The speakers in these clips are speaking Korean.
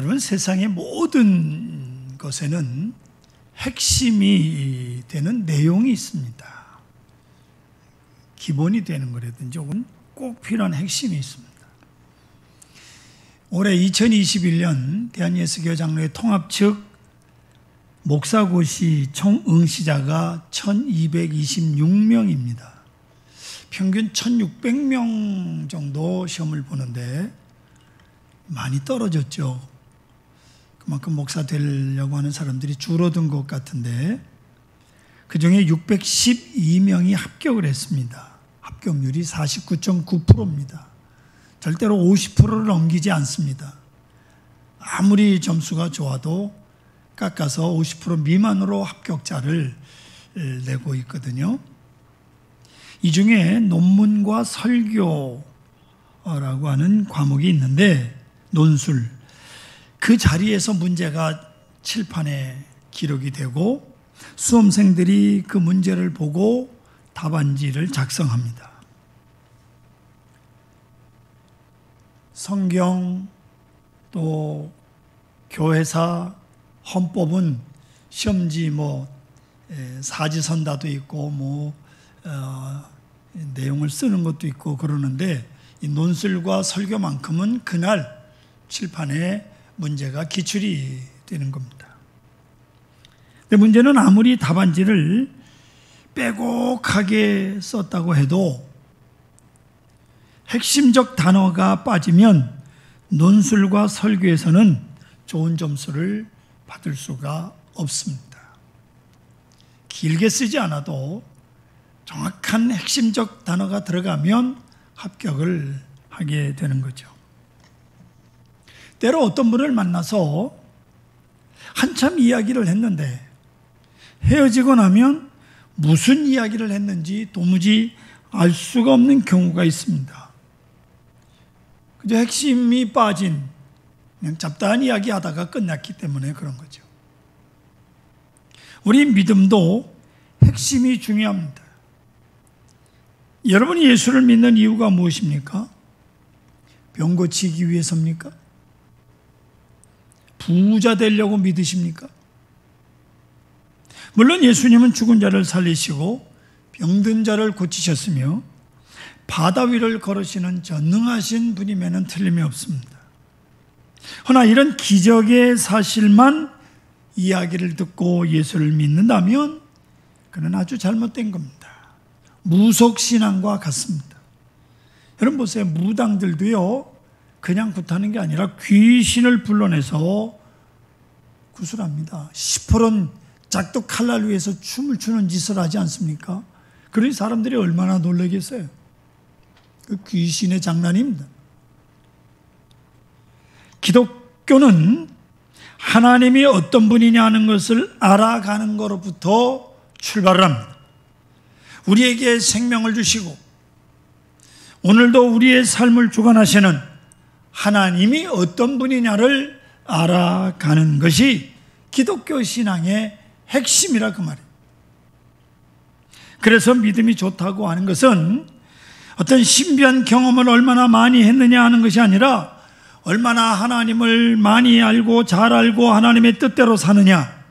여러분, 세상의 모든 것에는 핵심이 되는 내용이 있습니다. 기본이 되는 거라든지 혹은 꼭 필요한 핵심이 있습니다. 올해 2021년 대한예수교회 장로회 통합 측 목사고시 총 응시자가 1226명입니다. 평균 1600명 정도 시험을 보는데 많이 떨어졌죠. 그만큼 목사 되려고 하는 사람들이 줄어든 것 같은데 그 중에 612명이 합격을 했습니다. 합격률이 49.9%입니다. 절대로 50%를 넘기지 않습니다. 아무리 점수가 좋아도 깎아서 50% 미만으로 합격자를 내고 있거든요. 이 중에 논문과 설교라고 하는 과목이 있는데 논술, 그 자리에서 문제가 칠판에 기록이 되고 수험생들이 그 문제를 보고 답안지를 작성합니다. 성경 또 교회사 헌법은 시험지 사지선다도 있고 내용을 쓰는 것도 있고 그러는데 이 논술과 설교만큼은 그날 칠판에 문제가 기출이 되는 겁니다. 근데 문제는 아무리 답안지를 빼곡하게 썼다고 해도 핵심적 단어가 빠지면 논술과 설교에서는 좋은 점수를 받을 수가 없습니다. 길게 쓰지 않아도 정확한 핵심적 단어가 들어가면 합격을 하게 되는 거죠. 때로 어떤 분을 만나서 한참 이야기를 했는데 헤어지고 나면 무슨 이야기를 했는지 도무지 알 수가 없는 경우가 있습니다. 그저 핵심이 빠진 그냥 잡다한 이야기 하다가 끝났기 때문에 그런 거죠. 우리 믿음도 핵심이 중요합니다. 여러분이 예수를 믿는 이유가 무엇입니까? 병 고치기 위해서입니까? 부자 되려고 믿으십니까? 물론 예수님은 죽은 자를 살리시고 병든 자를 고치셨으며 바다 위를 걸으시는 전능하신 분임에는 틀림이 없습니다. 그러나 이런 기적의 사실만 이야기를 듣고 예수를 믿는다면 그는 아주 잘못된 겁니다. 무속신앙과 같습니다. 여러분 보세요. 무당들도요 그냥 굿하는 게 아니라 귀신을 불러내서 구술합니다. 시퍼런 작두 칼날 위에서 춤을 추는 짓을 하지 않습니까? 그러니 사람들이 얼마나 놀라겠어요. 그 귀신의 장난입니다. 기독교는 하나님이 어떤 분이냐 하는 것을 알아가는 것로부터 출발을 합니다. 우리에게 생명을 주시고 오늘도 우리의 삶을 주관하시는 하나님이 어떤 분이냐를 알아가는 것이 기독교 신앙의 핵심이라 그 말이에요. 그래서 믿음이 좋다고 하는 것은 어떤 신비한 경험을 얼마나 많이 했느냐 하는 것이 아니라 얼마나 하나님을 많이 알고 잘 알고 하나님의 뜻대로 사느냐,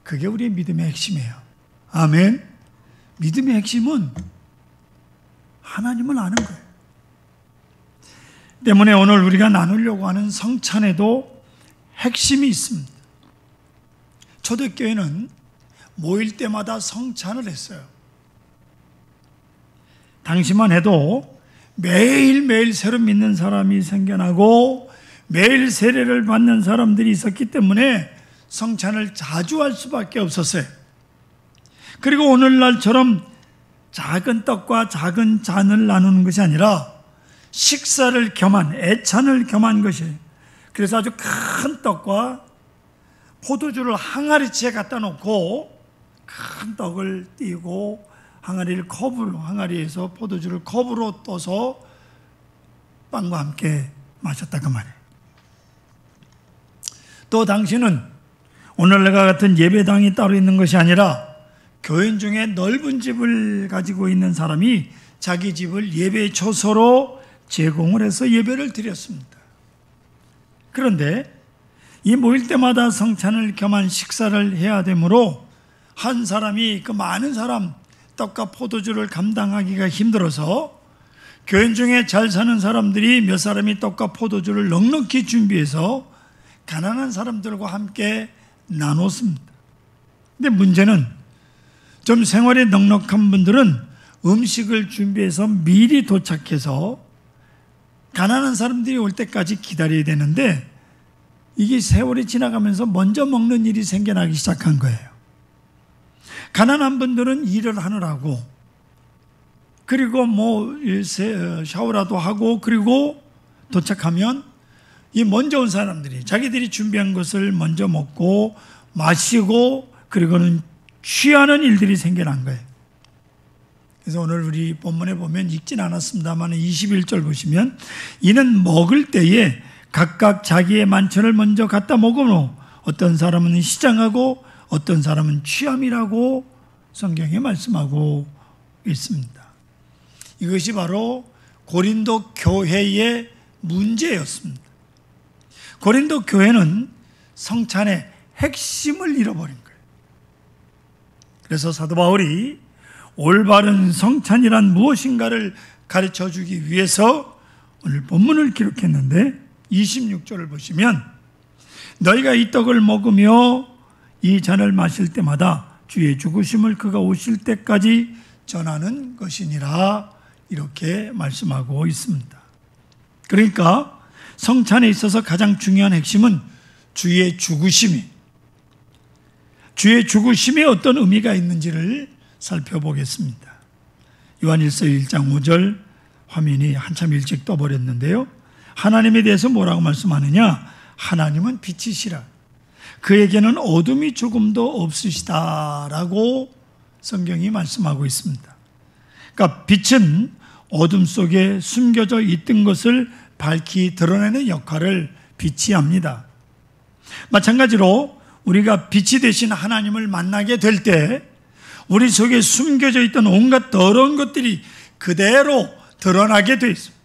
그게 우리의 믿음의 핵심이에요. 아멘. 믿음의 핵심은 하나님을 아는 거예요. 때문에 오늘 우리가 나누려고 하는 성찬에도 핵심이 있습니다. 초대교회는 모일 때마다 성찬을 했어요. 당시만 해도 매일매일 새로 믿는 사람이 생겨나고 매일 세례를 받는 사람들이 있었기 때문에 성찬을 자주 할 수밖에 없었어요. 그리고 오늘날처럼 작은 떡과 작은 잔을 나누는 것이 아니라 식사를 겸한, 애찬을 겸한 것이에요. 그래서 아주 큰 떡과 포도주를 항아리채에 갖다 놓고 큰 떡을 띄고 항아리에서 포도주를 컵으로 떠서 빵과 함께 마셨다 그 말이에요. 또 당시는 오늘날과 같은 예배당이 따로 있는 것이 아니라 교인 중에 넓은 집을 가지고 있는 사람이 자기 집을 예배 처소로 제공을 해서 예배를 드렸습니다. 그런데 이 모일 때마다 성찬을 겸한 식사를 해야 되므로 한 사람이 그 많은 사람 떡과 포도주를 감당하기가 힘들어서 교인 중에 잘 사는 사람들이 몇 사람이 떡과 포도주를 넉넉히 준비해서 가난한 사람들과 함께 나눴습니다. 근데 문제는 좀 생활이 넉넉한 분들은 음식을 준비해서 미리 도착해서 가난한 사람들이 올 때까지 기다려야 되는데 이게 세월이 지나가면서 먼저 먹는 일이 생겨나기 시작한 거예요. 가난한 분들은 일을 하느라고 그리고 샤워라도 하고 그리고 도착하면 이 먼저 온 사람들이 자기들이 준비한 것을 먼저 먹고 마시고 그리고는 취하는 일들이 생겨난 거예요. 그래서 오늘 우리 본문에 보면 읽진 않았습니다만 21절 보시면 이는 먹을 때에 각각 자기의 만찬을 먼저 갖다 먹으므로 어떤 사람은 시장하고 어떤 사람은 취함이라고 성경에 말씀하고 있습니다. 이것이 바로 고린도 교회의 문제였습니다. 고린도 교회는 성찬의 핵심을 잃어버린 거예요. 그래서 사도 바울이 올바른 성찬이란 무엇인가를 가르쳐 주기 위해서 오늘 본문을 기록했는데 26절을 보시면 너희가 이 떡을 먹으며 이 잔을 마실 때마다 주의 죽으심을 그가 오실 때까지 전하는 것이니라 이렇게 말씀하고 있습니다. 그러니까 성찬에 있어서 가장 중요한 핵심은 주의 죽으심이 주의 죽으심에 어떤 의미가 있는지를 살펴보겠습니다. 요한일서 1장 5절 화면이 한참 일찍 떠버렸는데요. 하나님에 대해서 뭐라고 말씀하느냐? 하나님은 빛이시라. 그에게는 어둠이 조금도 없으시다라고 성경이 말씀하고 있습니다. 그러니까 빛은 어둠 속에 숨겨져 있던 것을 밝히 드러내는 역할을 빛이 합니다. 마찬가지로 우리가 빛이 되신 하나님을 만나게 될 때 우리 속에 숨겨져 있던 온갖 더러운 것들이 그대로 드러나게 되어 있습니다.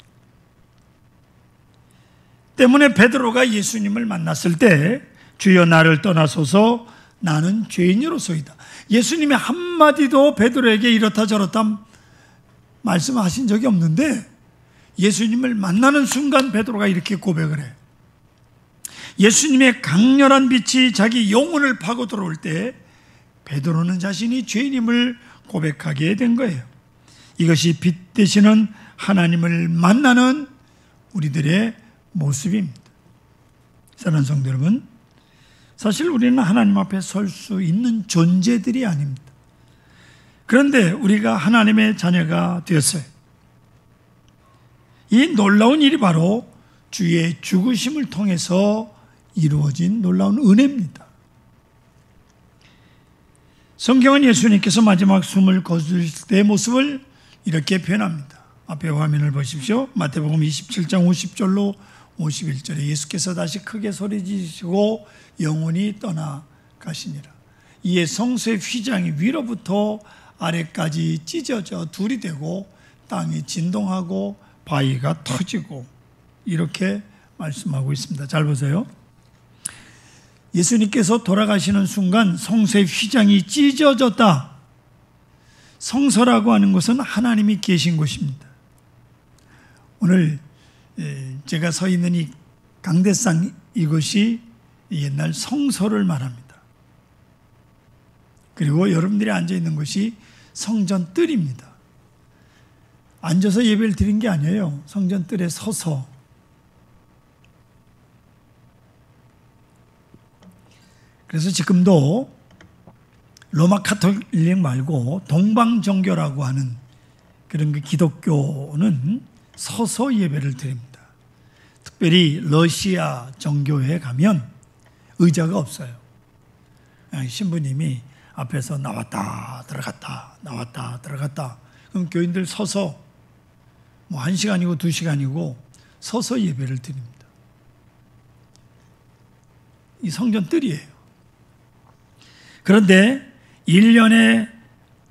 때문에 베드로가 예수님을 만났을 때 주여 나를 떠나소서 나는 죄인으로소이다. 예수님이 한마디도 베드로에게 이렇다 저렇다 말씀하신 적이 없는데 예수님을 만나는 순간 베드로가 이렇게 고백을 해요. 예수님의 강렬한 빛이 자기 영혼을 파고 들어올 때 베드로는 자신이 죄인임을 고백하게 된 거예요. 이것이 빛 되시는 하나님을 만나는 우리들의 모습입니다. 사랑하는 성도 여러분, 사실 우리는 하나님 앞에 설 수 있는 존재들이 아닙니다. 그런데 우리가 하나님의 자녀가 되었어요. 이 놀라운 일이 바로 주의 죽으심을 통해서 이루어진 놀라운 은혜입니다. 성경은 예수님께서 마지막 숨을 거두실 때의 모습을 이렇게 표현합니다. 앞에 화면을 보십시오. 마태복음 27장 50절로 51절에 예수께서 다시 크게 소리지시고 영혼이 떠나가시니라. 이에 성소의 휘장이 위로부터 아래까지 찢어져 둘이 되고 땅이 진동하고 바위가 터지고 이렇게 말씀하고 있습니다. 잘 보세요. 예수님께서 돌아가시는 순간 성소의 휘장이 찢어졌다. 성소라고 하는 것은 하나님이 계신 곳입니다. 오늘 제가 서 있는 이 강대상 이것이 옛날 성소를 말합니다. 그리고 여러분들이 앉아 있는 것이 성전 뜰입니다. 앉아서 예배를 드린 게 아니에요. 성전 뜰에 서서. 그래서 지금도 로마 카톨릭 말고 동방정교라고 하는 그런 그 기독교는 서서 예배를 드립니다. 특별히 러시아 정교회에 가면 의자가 없어요. 신부님이 앞에서 나왔다 들어갔다 나왔다 들어갔다. 그럼 교인들 서서 1시간이고 2시간이고 서서 예배를 드립니다. 이 성전 뜰이에요. 그런데 1년에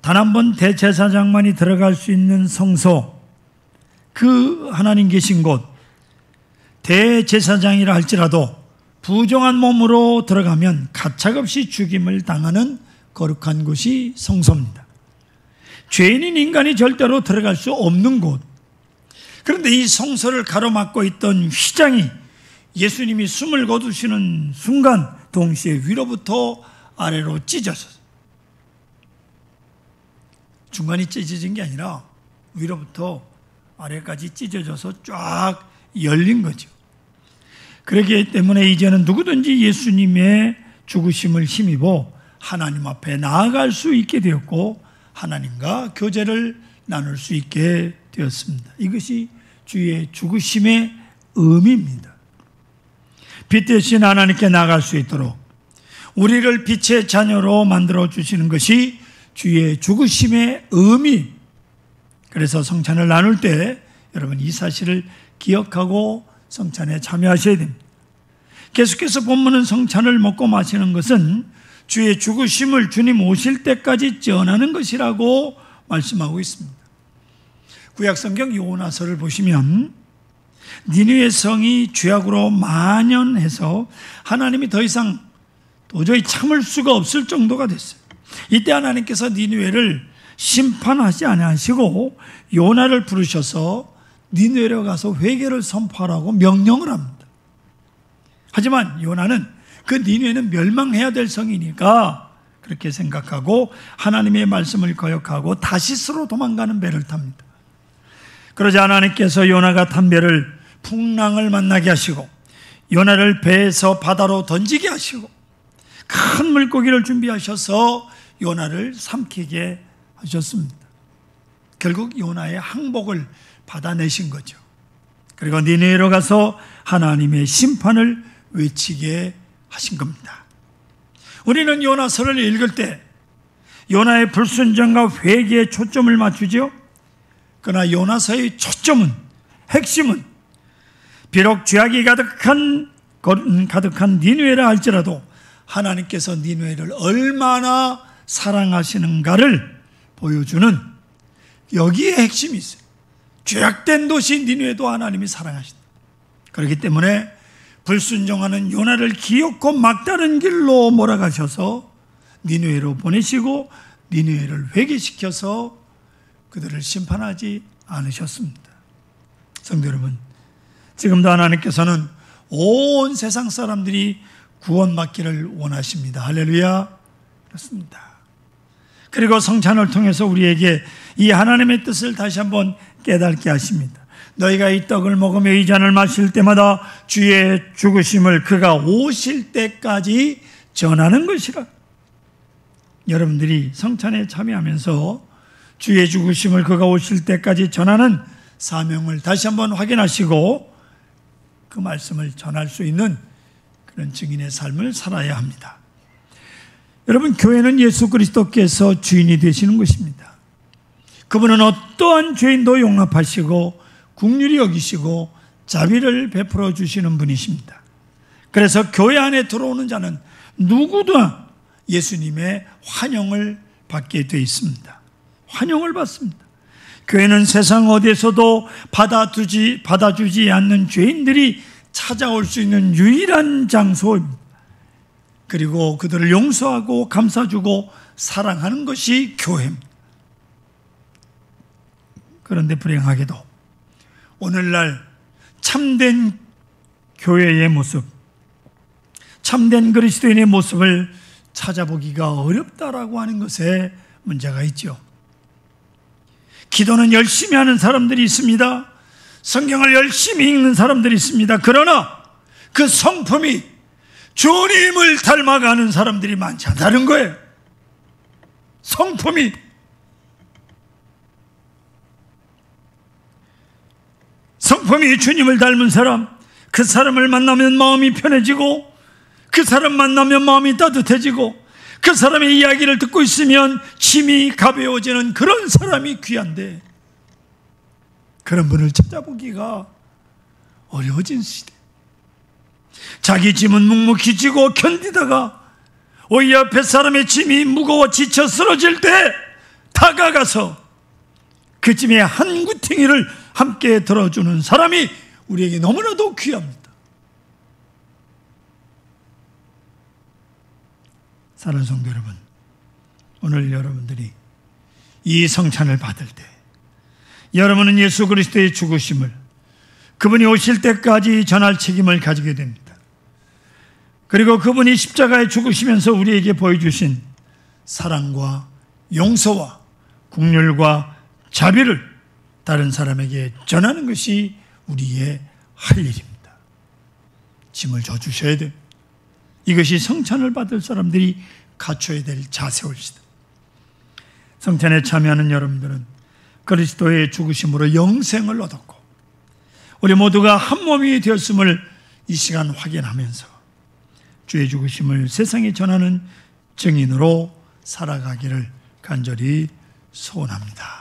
단 한 번 대제사장만이 들어갈 수 있는 성소, 그 하나님 계신 곳, 대제사장이라 할지라도 부정한 몸으로 들어가면 가차없이 죽임을 당하는 거룩한 곳이 성소입니다. 죄인인 인간이 절대로 들어갈 수 없는 곳. 그런데 이 성소를 가로막고 있던 휘장이 예수님이 숨을 거두시는 순간 동시에 위로부터 아래로 찢어졌어요. 중간이 찢어진 게 아니라 위로부터 아래까지 찢어져서 쫙 열린 거죠. 그렇기 때문에 이제는 누구든지 예수님의 죽으심을 힘입어 하나님 앞에 나아갈 수 있게 되었고 하나님과 교제를 나눌 수 있게 되었습니다. 이것이 주의 죽으심의 의미입니다. 빛 대신 하나님께 나아갈 수 있도록 우리를 빛의 자녀로 만들어 주시는 것이 주의 죽으심의 의미. 그래서 성찬을 나눌 때 여러분 이 사실을 기억하고 성찬에 참여하셔야 됩니다. 계속해서 본문은 성찬을 먹고 마시는 것은 주의 죽으심을 주님 오실 때까지 전하는 것이라고 말씀하고 있습니다. 구약성경 요나서를 보시면 니느웨 성이 죄악으로 만연해서 하나님이 더 이상 도저히 참을 수가 없을 정도가 됐어요. 이때 하나님께서 니느웨를 심판하지 아니하시고 요나를 부르셔서 니느웨로 가서 회개를 선포하라고 명령을 합니다. 하지만 요나는 그 니느웨는 멸망해야 될 성이니까 그렇게 생각하고 하나님의 말씀을 거역하고 다시스로 도망가는 배를 탑니다. 그러자 하나님께서 요나가 탄 배를 풍랑을 만나게 하시고 요나를 배에서 바다로 던지게 하시고 큰 물고기를 준비하셔서 요나를 삼키게 하셨습니다. 결국 요나의 항복을 받아내신 거죠. 그리고 니느웨로 가서 하나님의 심판을 외치게 하신 겁니다. 우리는 요나서를 읽을 때 요나의 불순종과 회개에 초점을 맞추죠. 그러나 요나서의 초점은, 핵심은 비록 죄악이 가득한 니느웨라 할지라도 하나님께서 니느웨를 얼마나 사랑하시는가를 보여주는 여기에 핵심이 있어요. 죄악된 도시 니느웨도 하나님이 사랑하신다. 그렇기 때문에 불순종하는 요나를 기어코 막다른 길로 몰아가셔서 니느웨로 보내시고 니느웨를 회개시켜서 그들을 심판하지 않으셨습니다. 성도 여러분, 지금도 하나님께서는 온 세상 사람들이 구원받기를 원하십니다. 할렐루야. 그렇습니다. 그리고 성찬을 통해서 우리에게 이 하나님의 뜻을 다시 한번 깨닫게 하십니다. 너희가 이 떡을 먹으며 이 잔을 마실 때마다 주의 죽으심을 그가 오실 때까지 전하는 것이라. 여러분들이 성찬에 참여하면서 주의 죽으심을 그가 오실 때까지 전하는 사명을 다시 한번 확인하시고 그 말씀을 전할 수 있는 그런 증인의 삶을 살아야 합니다. 여러분, 교회는 예수 그리스도께서 주인이 되시는 것입니다. 그분은 어떠한 죄인도 용납하시고 긍휼히 여기시고 자비를 베풀어 주시는 분이십니다. 그래서 교회 안에 들어오는 자는 누구나 예수님의 환영을 받게 되어 있습니다. 환영을 받습니다. 교회는 세상 어디에서도 받아주지 않는 죄인들이 찾아올 수 있는 유일한 장소입니다. 그리고 그들을 용서하고 감싸주고 사랑하는 것이 교회입니다. 그런데 불행하게도 오늘날 참된 교회의 모습, 참된 그리스도인의 모습을 찾아보기가 어렵다라고 하는 것에 문제가 있죠. 기도는 열심히 하는 사람들이 있습니다. 성경을 열심히 읽는 사람들이 있습니다. 그러나 그 성품이 주님을 닮아가는 사람들이 많지 않다는 거예요. 성품이. 성품이 주님을 닮은 사람, 그 사람을 만나면 마음이 편해지고 그 사람 만나면 마음이 따뜻해지고 그 사람의 이야기를 듣고 있으면 짐이 가벼워지는 그런 사람이 귀한데 그런 분을 찾아보기가 어려워진 시대. 자기 짐은 묵묵히 지고 견디다가 오히려 옆에 사람의 짐이 무거워 지쳐 쓰러질 때 다가가서 그 짐의 한 구탱이를 함께 들어주는 사람이 우리에게 너무나도 귀합니다. 사랑하는 성도 여러분, 오늘 여러분들이 이 성찬을 받을 때 여러분은 예수 그리스도의 죽으심을, 그분이 오실 때까지 전할 책임을 가지게 됩니다. 그리고 그분이 십자가에 죽으시면서 우리에게 보여주신 사랑과 용서와 긍휼과 자비를 다른 사람에게 전하는 것이 우리의 할 일입니다. 짐을 져주셔야 돼요. 이것이 성찬을 받을 사람들이 갖춰야 될 자세올시다. 성찬에 참여하는 여러분들은 그리스도의 죽으심으로 영생을 얻었고 우리 모두가 한 몸이 되었음을 이 시간 확인하면서 주의 죽으심을 세상에 전하는 증인으로 살아가기를 간절히 소원합니다.